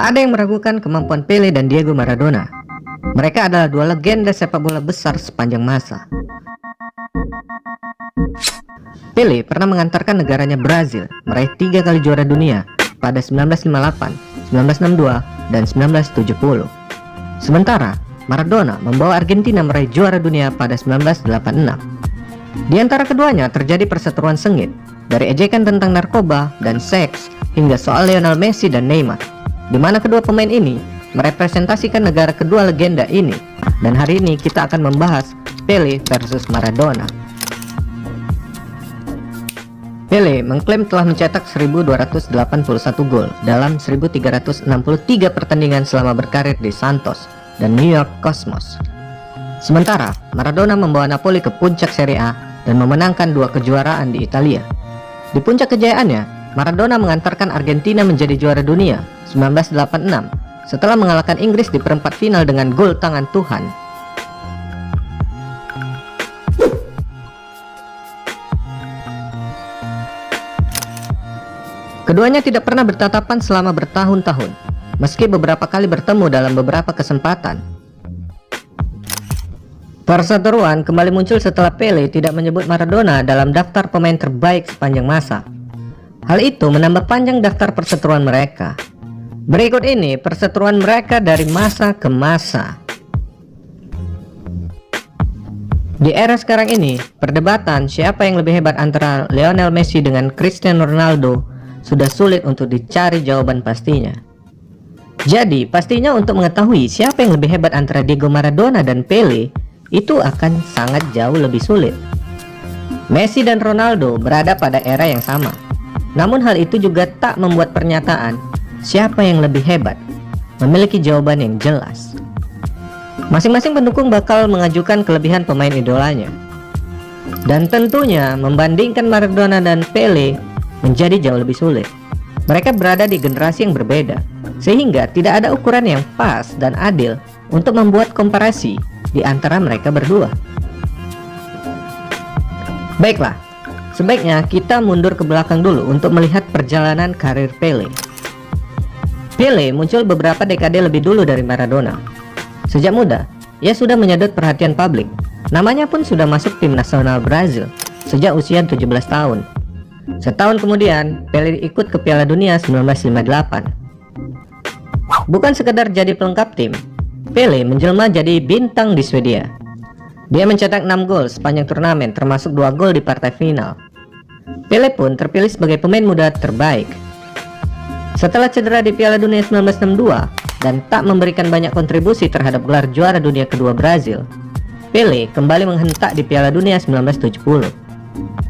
Tak ada yang meragukan kemampuan Pele dan Diego Maradona. Mereka adalah dua legenda sepak bola besar sepanjang masa. Pele pernah mengantarkan negaranya Brazil meraih 3 kali juara dunia pada 1958, 1962, dan 1970. Sementara Maradona membawa Argentina meraih juara dunia pada 1986. Di antara keduanya terjadi perseteruan sengit, dari ejekan tentang narkoba dan seks hingga soal Lionel Messi dan Neymar, di mana kedua pemain ini merepresentasikan negara kedua legenda ini. Dan hari ini kita akan membahas Pele versus Maradona. Pele mengklaim telah mencetak 1281 gol dalam 1363 pertandingan selama berkarir di Santos dan New York Cosmos. Sementara Maradona membawa Napoli ke puncak Serie A dan memenangkan 2 kejuaraan di Italia. Di puncak kejayaannya, Maradona mengantarkan Argentina menjadi juara dunia 1986 setelah mengalahkan Inggris di perempat final dengan gol tangan Tuhan. Keduanya tidak pernah bertatapan selama bertahun-tahun, meski beberapa kali bertemu dalam beberapa kesempatan. Perseteruan kembali muncul setelah Pele tidak menyebut Maradona dalam daftar pemain terbaik sepanjang masa. Hal itu menambah panjang daftar perseteruan mereka. Berikut ini perseteruan mereka dari masa ke masa. Di era sekarang ini, perdebatan siapa yang lebih hebat antara Lionel Messi dengan Cristiano Ronaldo sudah sulit untuk dicari jawaban pastinya. Jadi, pastinya untuk mengetahui siapa yang lebih hebat antara Diego Maradona dan Pele, itu akan sangat jauh lebih sulit. Messi dan Ronaldo berada pada era yang sama. Namun hal itu juga tak membuat pernyataan siapa yang lebih hebat memiliki jawaban yang jelas. Masing-masing pendukung bakal mengajukan kelebihan pemain idolanya. Dan tentunya membandingkan Maradona dan Pele menjadi jauh lebih sulit. Mereka berada di generasi yang berbeda, sehingga tidak ada ukuran yang pas dan adil untuk membuat komparasi di antara mereka berdua. Baiklah, sebaiknya kita mundur ke belakang dulu untuk melihat perjalanan karir Pele. Pele muncul beberapa dekade lebih dulu dari Maradona. Sejak muda, ia sudah menyedot perhatian publik. Namanya pun sudah masuk tim nasional Brazil sejak usia 17 tahun. Setahun kemudian, Pele ikut ke Piala Dunia 1958. Bukan sekedar jadi pelengkap tim, Pele menjelma jadi bintang di Swedia. Dia mencetak 6 gol sepanjang turnamen, termasuk 2 gol di partai final. Pele pun terpilih sebagai pemain muda terbaik. Setelah cedera di Piala Dunia 1962 dan tak memberikan banyak kontribusi terhadap gelar juara dunia kedua Brazil, Pele kembali menghentak di Piala Dunia 1970.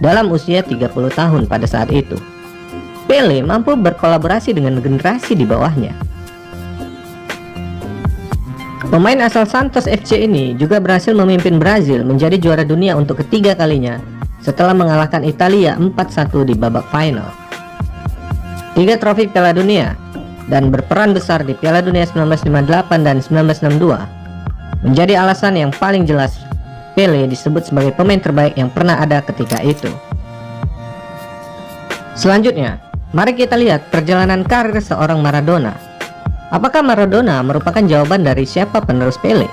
Dalam usia 30 tahun pada saat itu, Pele mampu berkolaborasi dengan generasi di bawahnya. Pemain asal Santos FC ini juga berhasil memimpin Brazil menjadi juara dunia untuk ketiga kalinya setelah mengalahkan Italia 4-1 di babak final. 3 trofi Piala Dunia dan berperan besar di Piala Dunia 1958 dan 1962 menjadi alasan yang paling jelas Pele disebut sebagai pemain terbaik yang pernah ada ketika itu. Selanjutnya, mari kita lihat perjalanan karir seorang Maradona. Apakah Maradona merupakan jawaban dari siapa penerus Pele?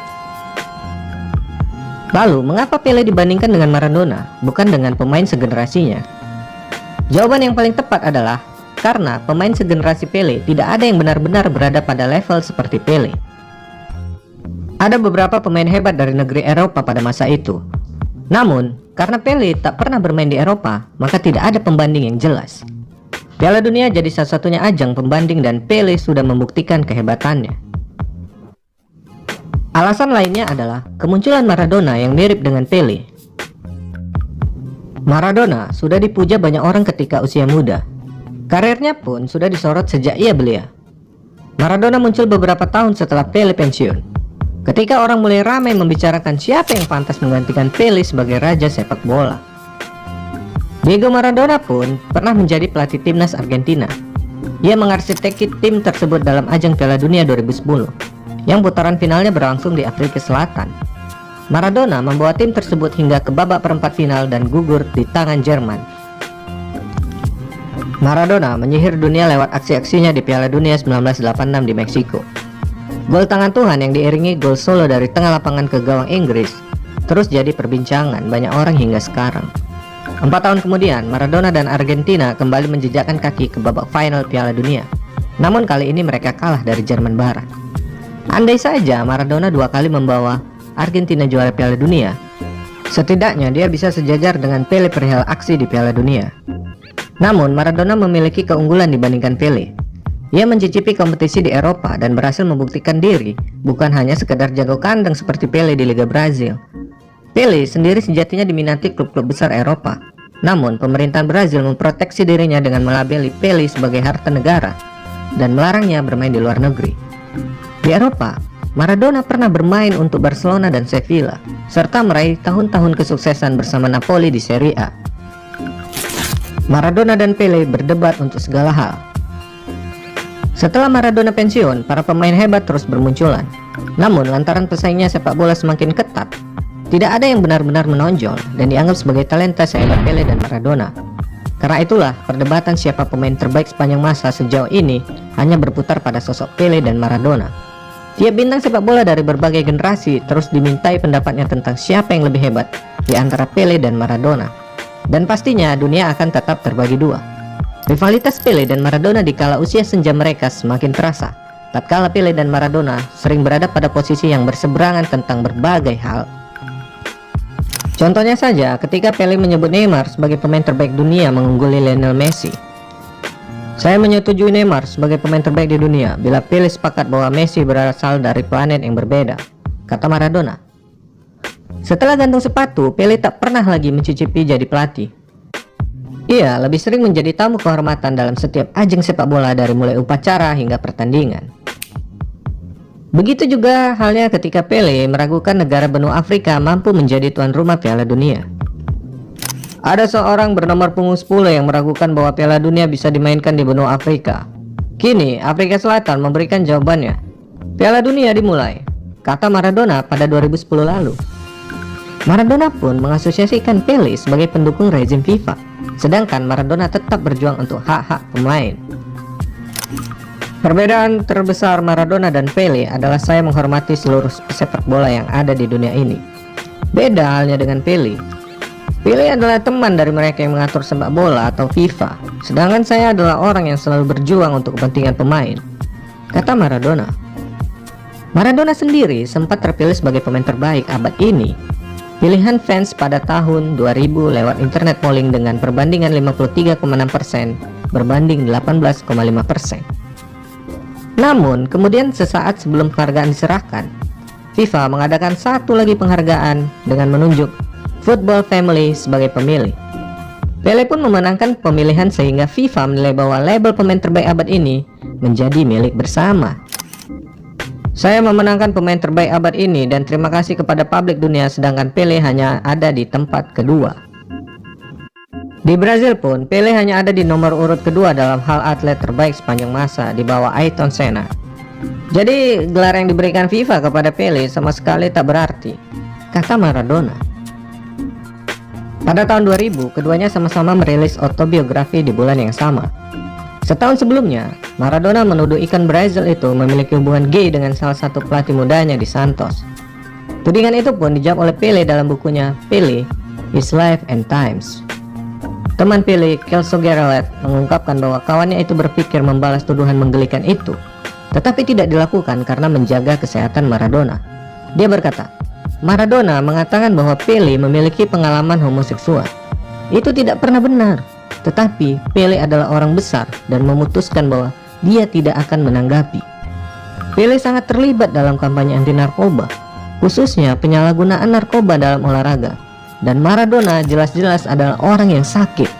Lalu, mengapa Pele dibandingkan dengan Maradona, bukan dengan pemain segenerasinya? Jawaban yang paling tepat adalah karena pemain segenerasi Pele tidak ada yang benar-benar berada pada level seperti Pele. Ada beberapa pemain hebat dari negeri Eropa pada masa itu. Namun, karena Pele tak pernah bermain di Eropa, maka tidak ada pembanding yang jelas. Piala Dunia jadi satu-satunya ajang pembanding dan Pele sudah membuktikan kehebatannya. Alasan lainnya adalah kemunculan Maradona yang mirip dengan Pele. Maradona sudah dipuja banyak orang ketika usia muda. Karirnya pun sudah disorot sejak ia belia. Maradona muncul beberapa tahun setelah Pele pensiun, ketika orang mulai ramai membicarakan siapa yang pantas menggantikan Pele sebagai raja sepak bola. Diego Maradona pun pernah menjadi pelatih timnas Argentina. Ia mengarsiteki tim tersebut dalam ajang Piala Dunia 2010, yang putaran finalnya berlangsung di Afrika Selatan. Maradona membawa tim tersebut hingga ke babak perempat final dan gugur di tangan Jerman. Maradona menyihir dunia lewat aksi-aksinya di Piala Dunia 1986 di Meksiko. Gol tangan Tuhan yang diiringi gol solo dari tengah lapangan ke gawang Inggris terus jadi perbincangan banyak orang hingga sekarang. 4 tahun kemudian, Maradona dan Argentina kembali menjejakkan kaki ke babak final Piala Dunia. Namun kali ini mereka kalah dari Jerman Barat. Andai saja Maradona 2 kali membawa Argentina juara Piala Dunia, setidaknya dia bisa sejajar dengan Pele perihal aksi di Piala Dunia. Namun Maradona memiliki keunggulan dibandingkan Pele. Ia mencicipi kompetisi di Eropa dan berhasil membuktikan diri, bukan hanya sekedar jago kandang seperti Pele di Liga Brazil. Pele sendiri sejatinya diminati klub-klub besar Eropa. Namun pemerintahan Brazil memproteksi dirinya dengan melabeli Pele sebagai harta negara dan melarangnya bermain di luar negeri. Di Eropa, Maradona pernah bermain untuk Barcelona dan Sevilla, serta meraih tahun-tahun kesuksesan bersama Napoli di Serie A. Maradona dan Pele berdebat untuk segala hal. Setelah Maradona pensiun, para pemain hebat terus bermunculan. Namun lantaran pesaingnya sepak bola semakin ketat, tidak ada yang benar-benar menonjol dan dianggap sebagai talenta sehebat Pele dan Maradona. Karena itulah, perdebatan siapa pemain terbaik sepanjang masa sejauh ini hanya berputar pada sosok Pele dan Maradona. Tiap bintang sepak bola dari berbagai generasi terus dimintai pendapatnya tentang siapa yang lebih hebat di antara Pele dan Maradona. Dan pastinya dunia akan tetap terbagi dua. Rivalitas Pele dan Maradona di kala usia senja mereka semakin terasa, tatkala Pele dan Maradona sering berada pada posisi yang berseberangan tentang berbagai hal. Contohnya saja ketika Pele menyebut Neymar sebagai pemain terbaik dunia mengungguli Lionel Messi. Saya menyetujui Neymar sebagai pemain terbaik di dunia bila Pele sepakat bahwa Messi berasal dari planet yang berbeda, kata Maradona. Setelah gantung sepatu, Pele tak pernah lagi mencicipi jadi pelatih. Ia lebih sering menjadi tamu kehormatan dalam setiap ajang sepak bola dari mulai upacara hingga pertandingan. Begitu juga halnya ketika Pele meragukan negara benua Afrika mampu menjadi tuan rumah Piala Dunia. Ada seorang bernomor punggung 10 yang meragukan bahwa Piala Dunia bisa dimainkan di benua Afrika. Kini, Afrika Selatan memberikan jawabannya. Piala Dunia dimulai, kata Maradona pada 2010 lalu. Maradona pun mengasosiasikan Pele sebagai pendukung rezim FIFA, sedangkan Maradona tetap berjuang untuk hak-hak pemain. Perbedaan terbesar Maradona dan Pele adalah saya menghormati seluruh pesepak bola yang ada di dunia ini. Beda halnya dengan Pele. Pele adalah teman dari mereka yang mengatur sepak bola atau FIFA, sedangkan saya adalah orang yang selalu berjuang untuk kepentingan pemain, kata Maradona. Maradona sendiri sempat terpilih sebagai pemain terbaik abad ini. Pilihan fans pada tahun 2000 lewat internet polling dengan perbandingan 53,6% berbanding 18,5%. Namun, kemudian sesaat sebelum penghargaan diserahkan, FIFA mengadakan satu lagi penghargaan dengan menunjuk Football Family sebagai pemilih. Pele pun memenangkan pemilihan sehingga FIFA menilai bahwa label pemain terbaik abad ini menjadi milik bersama. Saya memenangkan pemain terbaik abad ini dan terima kasih kepada publik dunia, sedangkan Pele hanya ada di tempat kedua. Di Brazil pun, Pele hanya ada di nomor urut kedua dalam hal atlet terbaik sepanjang masa di bawah Ayrton Senna. Jadi, gelar yang diberikan FIFA kepada Pele sama sekali tak berarti, kata Maradona. Pada tahun 2000, keduanya sama-sama merilis autobiografi di bulan yang sama. Setahun sebelumnya, Maradona menuduh ikan Brazil itu memiliki hubungan gay dengan salah satu pelatih mudanya di Santos. Tudingan itu pun dijawab oleh Pele dalam bukunya Pele, His Life and Times. Teman Pele, Celso Garellet, mengungkapkan bahwa kawannya itu berpikir membalas tuduhan menggelikan itu, tetapi tidak dilakukan karena menjaga kesehatan Maradona. Dia berkata, Maradona mengatakan bahwa Pele memiliki pengalaman homoseksual. Itu tidak pernah benar. Tetapi Pele adalah orang besar dan memutuskan bahwa dia tidak akan menanggapi. Pele sangat terlibat dalam kampanye anti narkoba, khususnya penyalahgunaan narkoba dalam olahraga. Dan Maradona jelas-jelas adalah orang yang sakit.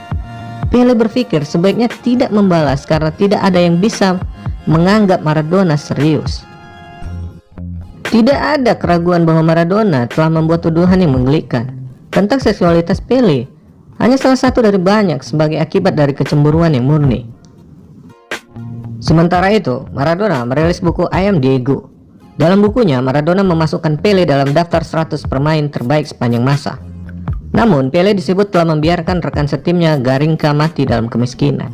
Pele berpikir sebaiknya tidak membalas karena tidak ada yang bisa menganggap Maradona serius. Tidak ada keraguan bahwa Maradona telah membuat tuduhan yang menggelikan tentang seksualitas Pele. Hanya salah satu dari banyak sebagai akibat dari kecemburuan yang murni. Sementara itu, Maradona merilis buku I Am Diego. Dalam bukunya, Maradona memasukkan Pele dalam daftar 100 pemain terbaik sepanjang masa. Namun, Pele disebut telah membiarkan rekan setimnya Garinca mati dalam kemiskinan.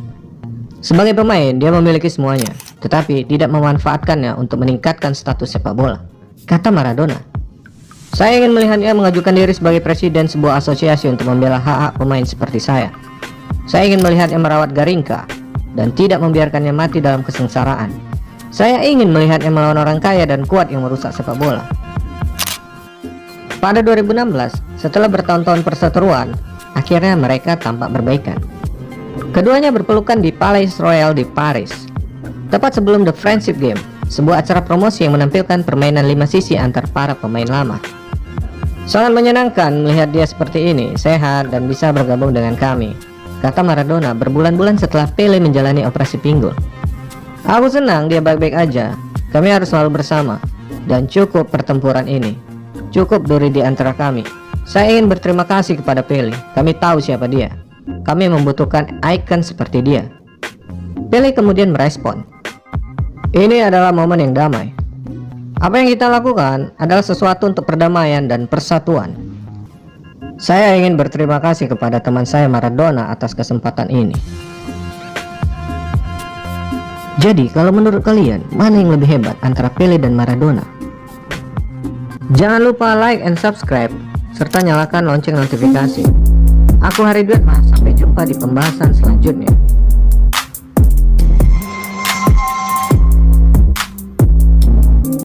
Sebagai pemain, dia memiliki semuanya, tetapi tidak memanfaatkannya untuk meningkatkan status sepak bola, kata Maradona. Saya ingin melihatnya mengajukan diri sebagai presiden sebuah asosiasi untuk membela hak-hak pemain seperti saya. Saya ingin melihatnya merawat Garinca dan tidak membiarkannya mati dalam kesengsaraan. Saya ingin melihatnya melawan orang kaya dan kuat yang merusak sepak bola. Pada 2016, setelah bertahun-tahun perseteruan, akhirnya mereka tampak berbaikan. Keduanya berpelukan di Palais Royal di Paris, tepat sebelum The Friendship Game, sebuah acara promosi yang menampilkan permainan 5 sisi antar para pemain lama. Sangat menyenangkan melihat dia seperti ini, sehat dan bisa bergabung dengan kami, kata Maradona berbulan-bulan setelah Pele menjalani operasi pinggul. Aku senang dia baik-baik aja, kami harus selalu bersama, dan cukup pertempuran ini. Cukup duri di antara kami. Saya ingin berterima kasih kepada Pele, kami tahu siapa dia. Kami membutuhkan ikon seperti dia. Pele kemudian merespon, ini adalah momen yang damai. Apa yang kita lakukan adalah sesuatu untuk perdamaian dan persatuan. Saya ingin berterima kasih kepada teman saya Maradona atas kesempatan ini. Jadi kalau menurut kalian, mana yang lebih hebat antara Pele dan Maradona? Jangan lupa like and subscribe, serta nyalakan lonceng notifikasi. Aku Hari Duet, sampai jumpa di pembahasan selanjutnya.